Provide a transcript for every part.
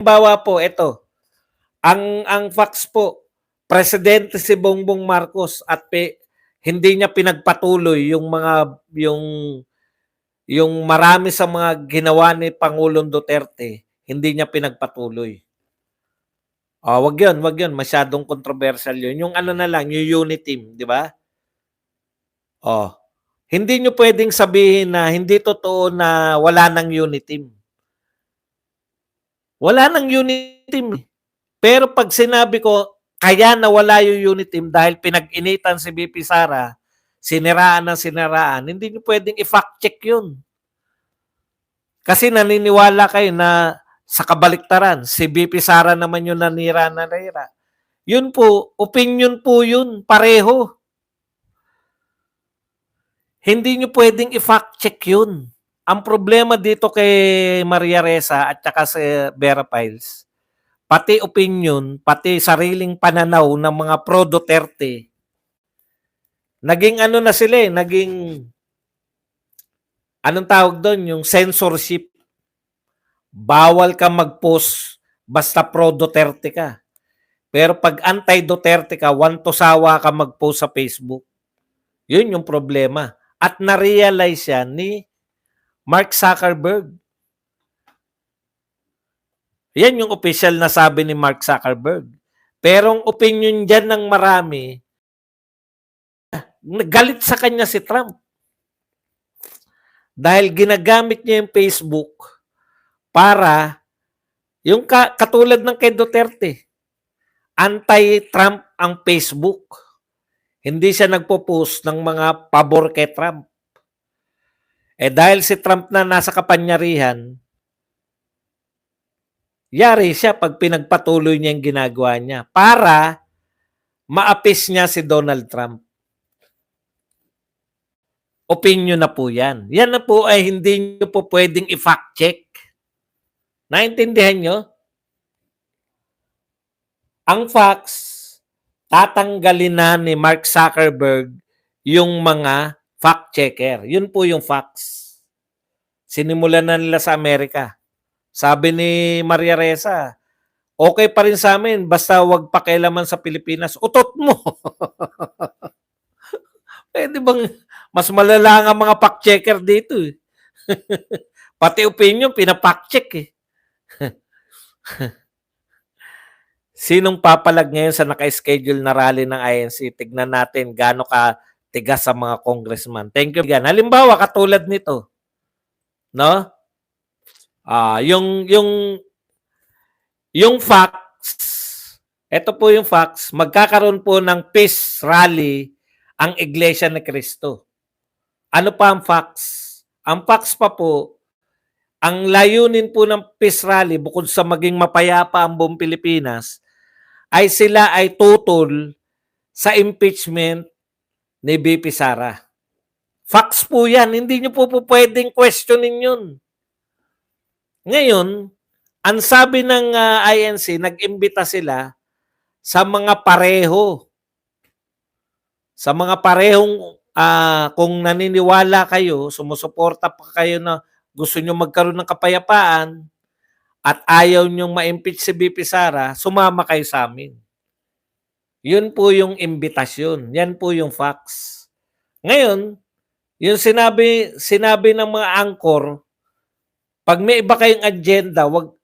Halimbawa po, ito, ang facts po, presidente si Bongbong Marcos at hindi niya pinagpatuloy yung marami sa mga ginawa ni Pangulong Duterte, hindi niya pinagpatuloy. Wag 'yun, masyadong controversial 'yun. Yung ano na lang, yung Uniteam, 'di ba? Oh, hindi niyo pwedeng sabihin na hindi totoo na wala ng Uniteam. Wala ng Uniteam. Pero pag sinabi ko, kaya nawala yung Uniteam dahil pinag-initan si BP Sara, siniraan ng siniraan, hindi niyo pwedeng i-fact check yun. Kasi naniniwala kayo na sa kabaliktaran, si BP Sara naman yung nanira. Yun po, opinion po yun, pareho. Hindi niyo pwedeng i-fact check yun. Ang problema dito kay Maria Ressa at saka sa Vera Files, pati opinion, pati sariling pananaw ng mga pro-Duterte, naging ano na sila naging, anong tawag doon, yung censorship. Bawal ka mag-post basta pro-Duterte ka. Pero pag anti-Duterte ka, wantosawa ka mag-post sa Facebook. Yun yung problema. At na-realize yan ni Mark Zuckerberg. Yan yung official na sabi ni Mark Zuckerberg. Pero ang opinion dyan ng marami, galit sa kanya si Trump. Dahil ginagamit niya yung Facebook para, yung katulad ng kay Duterte, anti-Trump ang Facebook. Hindi siya nagpo-post ng mga pabor kay Trump. Dahil si Trump na nasa kapangyarihan, yari siya pag pinagpatuloy niya yung ginagawa niya para maapis niya si Donald Trump. Opinion na po yan. Yan na po ay hindi nyo po pwedeng i-fact check. Naintindihan nyo? Ang facts, tatanggalin na ni Mark Zuckerberg yung mga fact checker. Yun po yung facts. Sinimulan na nila sa Amerika. Sabi ni Maria Ressa, okay pa rin sa amin basta wag pakialaman sa Pilipinas. Utot mo. Di bang mas malala ang mga fact checker dito eh. Pati opinion, pinafact check eh. Sinong papalag ngayon sa naka-schedule na rally ng INC? Tignan natin gaano ka tigas sa mga congressman. Thank you. Halimbawa, katulad nito. No? Yung facts, ito po yung facts, magkakaroon po ng peace rally ang Iglesia ni Cristo. Ano pa ang facts? Ang facts pa po, ang layunin po ng peace rally, bukod sa maging mapayapa ang buong Pilipinas, ay sila ay tutol sa impeachment ni BP Sara. Facts po yan. Hindi nyo po pwedeng questionin yun. Ngayon, ang sabi ng INC, nag-imbita sila sa mga pareho. Sa mga parehong, kung naniniwala kayo, sumusuporta pa kayo na gusto nyo magkaroon ng kapayapaan, at ayaw nyong ma-impeach si BP Sara, sumama kayo sa amin. Yun po yung imbitasyon. Yan po yung facts. Ngayon, yung sinabi ng mga anchor, pag may iba kayong agenda, wag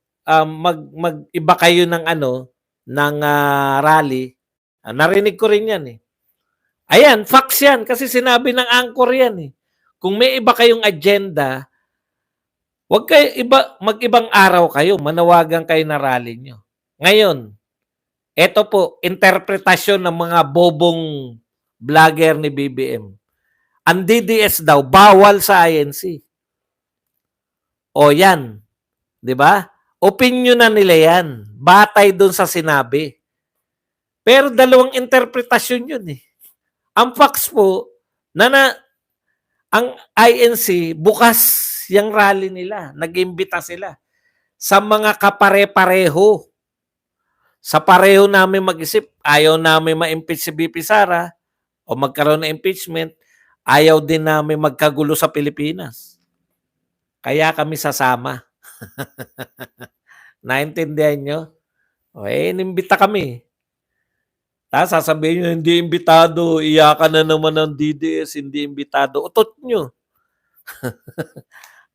mag-iba kayo ng rally. Narinig ko rin yan eh. Ayan, facts yan kasi sinabi ng anchor yan eh. Kung may iba kayong agenda, wag kayo mag-ibang araw kayo, manawagan kayo na rally nyo. Ngayon, ito po, interpretasyon ng mga bobong vlogger ni BBM. Ang DDS daw, bawal sa INC. O yan, di ba? Opinion na nila yan. Batay dun sa sinabi. Pero dalawang interpretasyon yun eh. Ang facts po, ang INC, bukas yung rally nila. Nag-imbita sila sa mga kapare-pareho. Sa pareho namin mag-isip, ayaw namin ma-impeach si BP Sara o magkaroon ng impeachment, ayaw din namin magkagulo sa Pilipinas. Kaya kami sasama. Naintindihan niyo? O, inimbita kami. Tapos sasabihin niyo, hindi imbitado, iyakan na naman ng DDS, hindi imbitado. Utot niyo.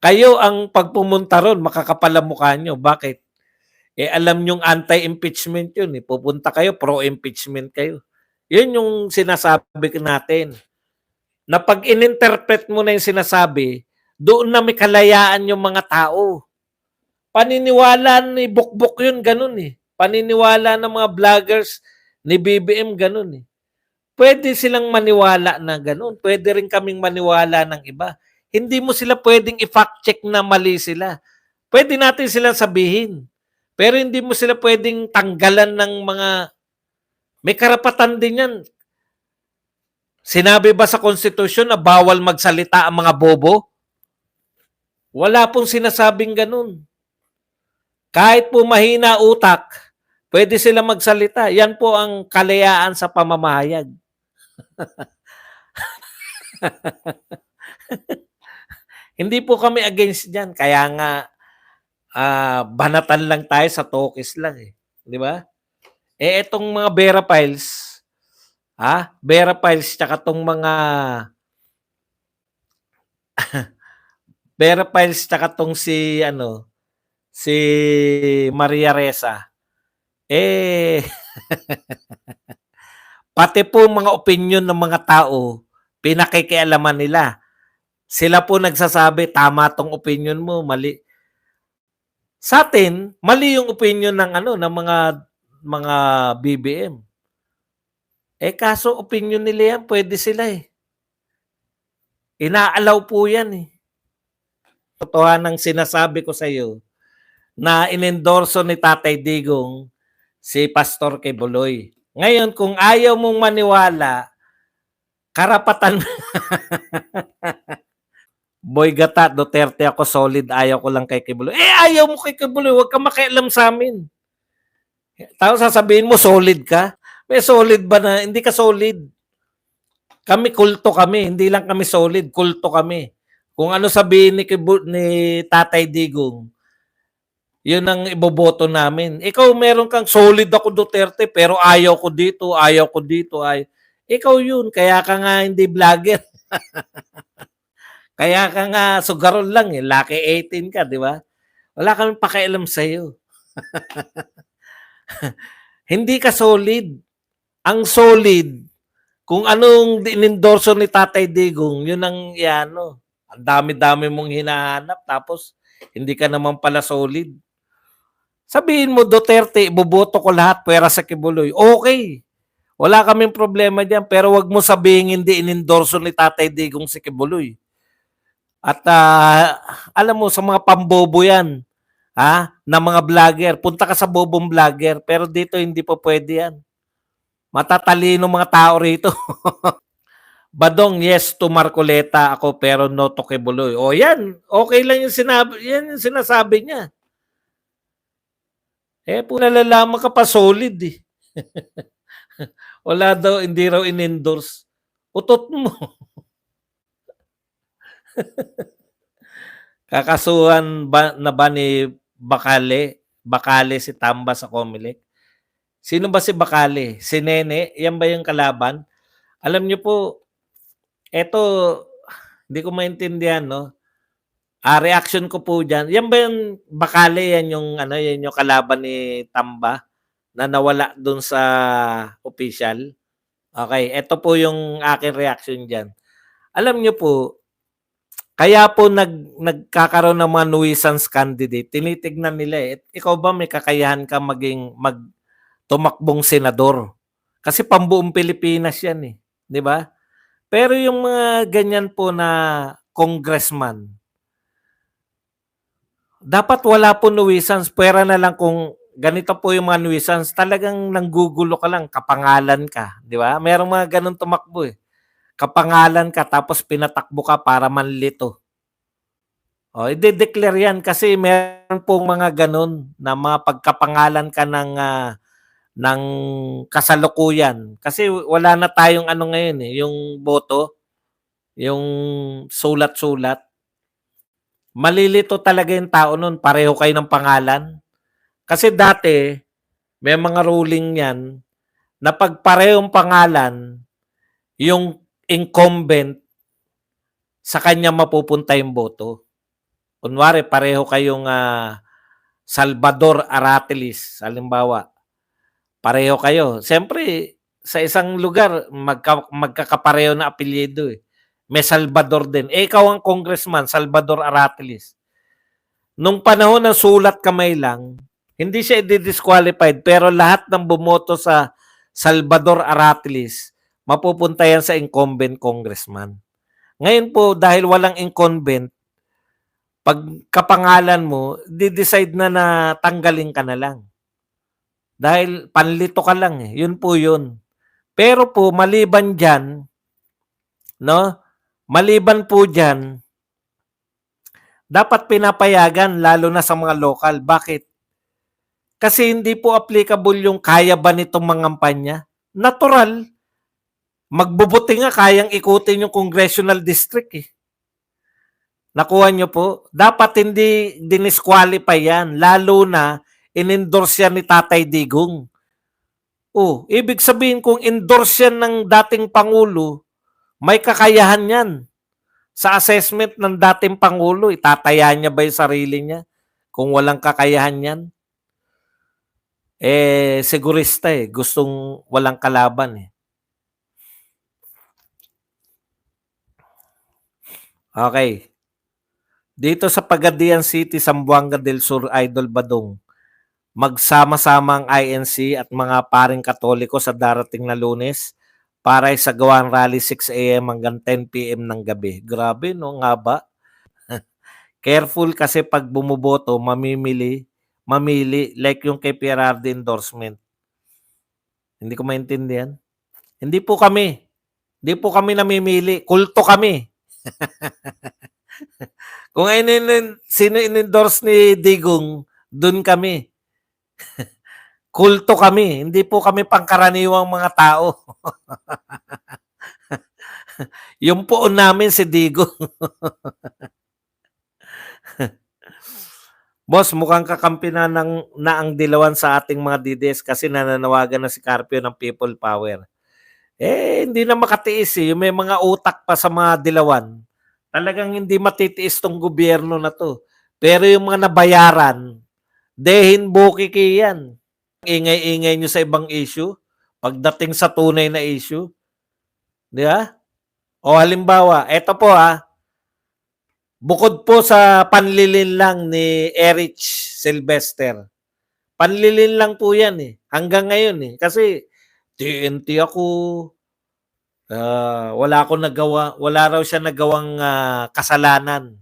Kayo ang pag pumunta ron, makakapal ang mukha niyo. Bakit? Alam niyong anti-impeachment yun. Pupunta kayo, pro-impeachment kayo. Yun yung sinasabi natin. Na pag in-interpret mo na yung sinasabi, doon na may kalayaan yung mga tao. Paniniwala ni Bukbok yun, ganun eh. Paniniwala ng mga vloggers ni BBM, ganun eh. Pwede silang maniwala na ganun. Pwede rin kaming maniwala ng iba. Hindi mo sila pwedeng i-fact check na mali sila. Pwede natin silang sabihin. Pero hindi mo sila pwedeng tanggalan ng mga... May karapatan din yan. Sinabi ba sa konstitusyon na bawal magsalita ang mga bobo? Wala pong sinasabing ganun. Kahit po mahina utak, pwede sila magsalita. Yan po ang kalayaan sa pamamahayag. Hindi po kami against dyan. Kaya nga, banatan lang tayo sa talkies lang eh. Di ba? Etong mga Vera Files, Vera Files, tsaka tong mga Vera Files, tsaka tong si Maria Ressa, pati po mga opinion ng mga tao, pinakikialaman nila. Sila po nagsasabi, tama tong opinion mo, mali. Sa atin, mali yung opinion ng ng mga BBM. Kaso opinion nila yan, pwede sila eh. Inaalaw po yan eh. Totohanan ng sinasabi ko sa iyo na inendorso ni Tatay Digong si Pastor Quiboloy. Ngayon, kung ayaw mong maniwala, karapatan Boy Gata, Duterte ako, solid, ayaw ko lang kay Quiboloy. Ayaw mo kay Quiboloy, huwag ka makialam sa amin. Tapos sasabihin mo, solid ka? May solid ba na? Hindi ka solid. Kami, kulto kami. Hindi lang kami solid, kulto kami. Kung ano sabihin ni Tatay Digong, yun ang iboboto namin. Ikaw, meron kang solid ako Duterte, pero ayaw ko dito. Ikaw yun, kaya ka nga hindi vlogger. Kaya ka nga sugaron lang eh. Lucky 18 ka, di ba? Wala kaming pakialam sa'yo. Hindi ka solid. Ang solid, kung anong inendorso ni Tatay Digong, yun ang ang dami-dami mong hinahanap, tapos hindi ka naman pala solid. Sabihin mo, Duterte, iboboto ko lahat, pwera sa Quiboloy. Okay. Wala kaming problema dyan, pero wag mo sabihin hindi inendorso ni Tatay Digong si Quiboloy. At alam mo, sa mga pambobo yan, na mga vlogger, punta ka sa bobong vlogger, pero dito hindi pa pwede yan. Matatalino mga tao rito. Badong, yes to Marcoleta ako, pero no to Quiboloy. O yan, okay lang yung sinasabi niya. Po nalalaman ka pa solid eh. Wala daw, hindi raw in-endorse. Utot mo. Kakasuhan ba ni Bacale si Tamba sa Comelec? Sino ba si Bacale? Si Nene? Yan ba yung kalaban? Alam niyo po, eto, hindi ko maintindihan, no? Reaction ko po dyan. Yan ba yung Bacale? Yan yung kalaban ni Tamba na nawala dun sa official? Okay, eto po yung aking reaction dyan. Alam niyo po, kaya po nagkakaroon ng mga nuisance candidate, tinitignan nila ikaw ba may kakayahan ka tumakbong senador? Kasi pambuong Pilipinas yan eh, di ba? Pero yung mga ganyan po na congressman, dapat wala po nuisance, pwera na lang kung ganito po yung mga nuisance, talagang nanggugulo ka lang, kapangalan ka, di ba? Merong mga ganun tumakbo eh. Kapangalan ka tapos pinatakbo ka para manlito. I-declare yan kasi meron pong mga ganun na mga pagkapangalan ka ng kasalukuyan. Kasi wala na tayong ngayon eh, yung boto, yung sulat-sulat. Malilito talaga yung tao nun, pareho kayo ng pangalan. Kasi dati, may mga ruling yan na pag parehong pangalan, yung incumbent, sa kanya mapupunta yung boto. Kunwari, pareho kayong Salvador Aratilis, halimbawa. Pareho kayo. Siyempre, sa isang lugar, magkakapareho na apelyido eh. May Salvador din. Ikaw ang congressman, Salvador Aratilis. Nung panahon ng sulat kamay lang, hindi siya i-disqualified pero lahat ng bumoto sa Salvador Aratilis, mapupunta yan sa incumbent congressman. Ngayon po, dahil walang incumbent, pag kapangalan mo, di-decide na tanggalin ka na lang. Dahil panlito ka lang eh. Yun po yun. Pero po, maliban dyan, no? Maliban po dyan, dapat pinapayagan lalo na sa mga lokal. Bakit? Kasi hindi po applicable yung kaya ba nitong mangampanya. Natural. Magbubuti nga kayang ikutin yung congressional district eh. Nakuha nyo po? Dapat hindi dinisqualify yan. Lalo na in-endorse yan ni Tatay Digong. Oh, ibig sabihin kung endorse yan ng dating Pangulo, may kakayahan yan. Sa assessment ng dating Pangulo, itataya niya ba yung sarili niya? Kung walang kakayahan yan? Sigurista eh. Gustong walang kalaban eh. Okay. Dito sa Pagadian City, Zamboanga del Sur, Idol Badong, magsama-sama ang INC at mga paring Katoliko sa darating na Lunes para sa gawang rally 6 a.m. hanggang 10 p.m. ng gabi. Grabe, no? Nga ba? Careful kasi pag bumuboto, mamili, like yung kay PRRD endorsement. Hindi ko maintindihan. Hindi po kami namimili. Kulto kami. Kung sino in-endorse ni Digong, dun kami. Kulto kami. Hindi po kami pangkaraniwang mga tao. Yung poon namin si Digong. Boss, mukhang kakampi na ang Dilawan sa ating mga DDS kasi nananawagan na si Carpio ng people power. Hindi na makatiis eh. Yung may mga utak pa sa mga Dilawan. Talagang hindi matitiis tong gobyerno na to. Pero yung mga nabayaran, dehin bukiki yan. Ingay-ingay nyo sa ibang issue. Pagdating sa tunay na issue. Di ba? O halimbawa, eto po bukod po sa panlilin lang ni Erich Sylvester. Panlilin lang po yan eh. Hanggang ngayon eh. Kasi TNT ako, wala raw siya nagawang kasalanan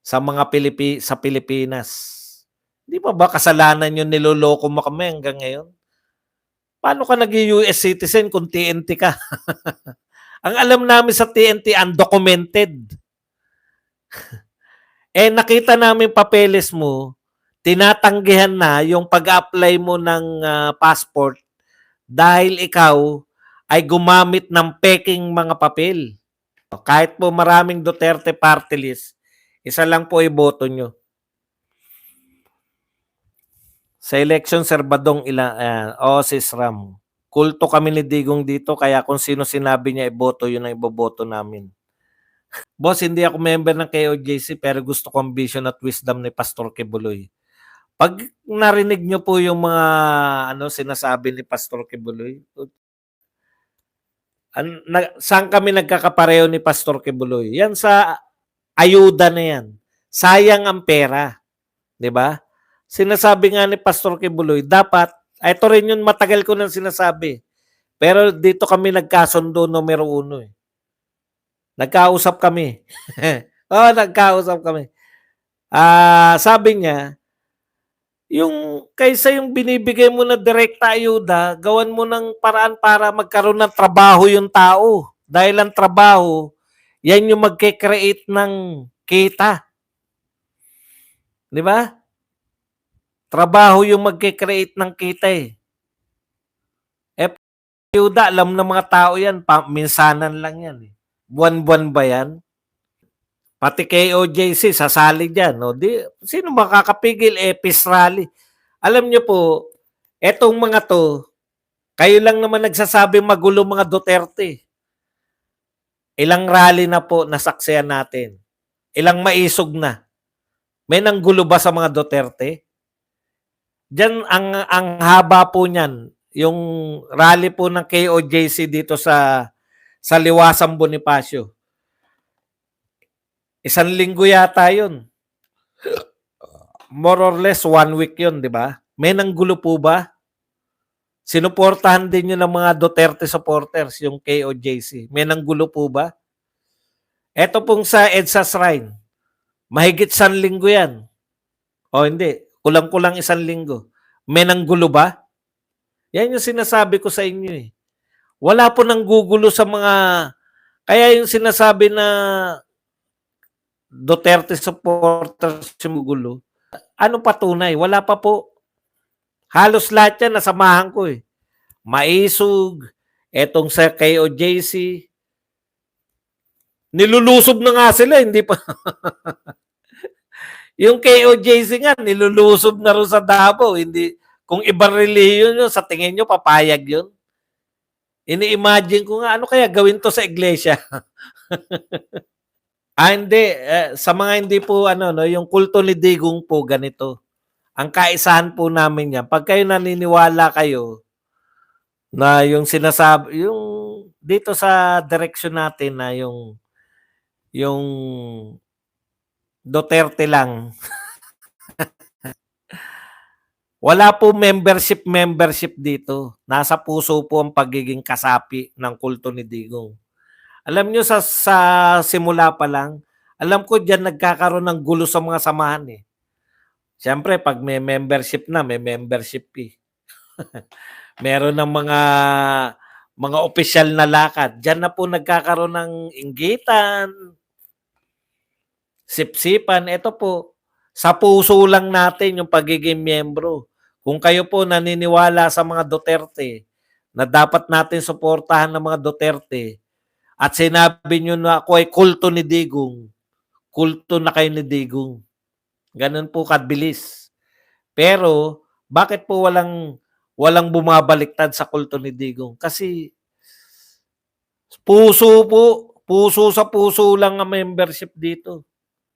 sa mga sa Pilipinas. Di ba kasalanan yung niloloko mo kami hanggang ngayon? Paano ka naging US citizen kung TNT ka? Ang alam namin sa TNT, undocumented. Nakita namin papeles mo, tinatanggihan na yung pag-apply mo ng passport dahil ikaw ay gumamit ng peking mga papel. Kahit po maraming Duterte party list, isa lang po iboto nyo. Sa election, Sir Badong, Sis Ram. Kulto kami ni Digong dito, kaya kung sino sinabi niya iboto, yun ang iboboto namin. Boss, hindi ako member ng KOJC pero gusto kong vision at wisdom ni Pastor Kibuloy. Pag narinig nyo po yung mga sinasabi ni Pastor Kibuloy, saan kami nagkakapareho ni Pastor Kibuloy? Yan sa ayuda na yan. Sayang ang pera. 'Di ba? Sinasabi nga ni Pastor Kibuloy, dapat, ito rin yung matagal ko nang sinasabi. Pero dito kami nagkasundo numero 1 eh. Nagkausap kami. Nagkausap kami. Sabi niya, kaysa yung binibigay mo na direkta ayuda, gawan mo ng paraan para magkaroon ng trabaho yung tao. Dahil ang trabaho, yan yung magke-create ng kita. Di ba? Trabaho yung magke-create ng kita eh. Ayuda, alam ng mga tao yan, minsanan lang yan eh. Buwan-buwan ba yan? Pati KOJC, sasali dyan. No? Sino makakapigil? Peace rally. Alam niyo po, etong mga 'to, kayo lang naman nagsasabing magulo mga Duterte. Ilang rally na po nasaksihan natin, ilang maisog na. May nanggulo ba sa mga Duterte? Diyan ang haba po niyan, yung rally po ng KOJC dito sa Liwasang Bonifacio. 1 linggo yata 'yun. More or less 1 week 'yun, 'di ba? May nanggulo po ba? Sinuportahan din 'yun ng mga Duterte supporters, yung KOJC. May nanggulo po ba? Eto pong sa EDSA Shrine, mahigit 1 linggo 'yan. O hindi, kulang-kulang 1 linggo. May nanggulo ba? Yan yung sinasabi ko sa inyo eh. Wala po nanggugulo sa mga, kaya yung sinasabi na Duterte supporters yung gulo, ano patunay? Wala pa po. Halos lahat yan nasamahan ko eh. Maisog, etong sa KOJC, nilulusob na nga sila, hindi pa. Yung KOJC nga, nilulusob na rin sa Davao. Hindi, kung ibang reliyon yun, sa tingin nyo, papayag yun? Ini-imagine ko nga, ano kaya gawin to sa iglesia? Hindi. Sa mga hindi po, ano, no, yung kulto ni Digong po, ganito. Ang kaisahan po namin yan, pag kayo naniniwala kayo na yung sinasabi, yung dito sa direksyon natin na yung Duterte lang, wala po membership dito. Nasa puso po ang pagiging kasapi ng kulto ni Digong. Alam nyo sa simula pa lang, alam ko diyan nagkakaroon ng gulo sa mga samahan eh. Siyempre, pag may membership na, may membership fee. Meron ng mga opisyal na lakad. Diyan na po nagkakaroon ng inggitan, sipsipan. Ito po, sa puso lang natin yung pagiging miyembro. Kung kayo po naniniwala sa mga Duterte, na dapat natin suportahan ng mga Duterte, at sinabi nyo na ako ay kulto ni Digong, kulto na kayo ni Digong. Ganun po kabilis. Pero, bakit po walang bumabaliktad sa kulto ni Digong? Kasi, puso sa puso lang ang membership dito.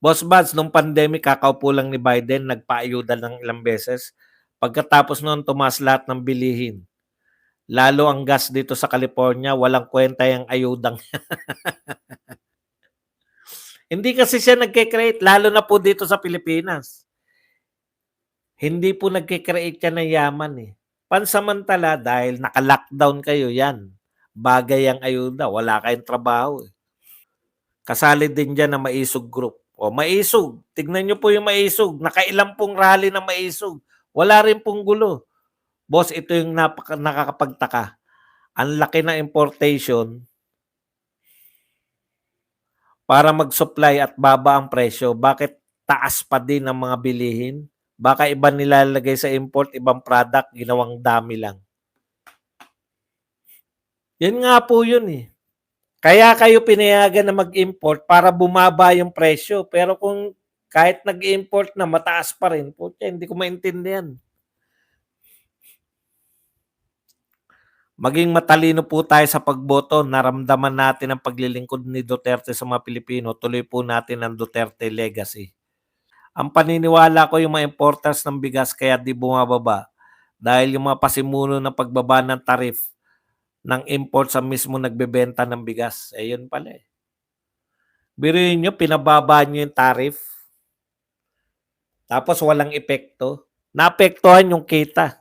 Boss Buds, nung pandemic, kakaupo lang ni Biden, nagpaayuda ng ilang beses. Pagkatapos noon, tumaas lahat ng bilihin. Lalo ang gas dito sa California, walang kwenta yung ayudang. Hindi kasi siya nagke-create, lalo na po dito sa Pilipinas. Hindi po nagke-create yan ng yaman eh. Pansamantala, dahil naka-lockdown kayo, yan. Bagay ang ayuda, wala kayong trabaho eh. Kasali din dyan ang Maisog Group. O Maisog, tignan nyo po yung Maisog. Nakailang pong rally ng Maisog. Wala rin pong gulo. Boss, ito yung nakakapagtaka. Ang laki na importation para mag-supply at baba ang presyo. Bakit taas pa din ang mga bilihin? Baka iba nilalagay sa import, ibang product, ginawang dami lang. Yan nga po yun eh. Kaya kayo pinayagan na mag-import para bumaba yung presyo. Pero kung kahit nag-import na, mataas pa rin. Pucha, hindi ko maintindihan. Maging matalino po tayo sa pagboto. Naramdaman natin ang paglilingkod ni Duterte sa mga Pilipino. Tuloy po natin ang Duterte legacy. Ang paniniwala ko yung mga importers ng bigas kaya di bumababa. Dahil yung mga pasimuno ng pagbaba ng tarif ng import sa mismo nagbebenta ng bigas. Eh yun pala eh. Biruin nyo, pinababa nyo yung tarif. Tapos walang epekto. Naapektuhan yung kita.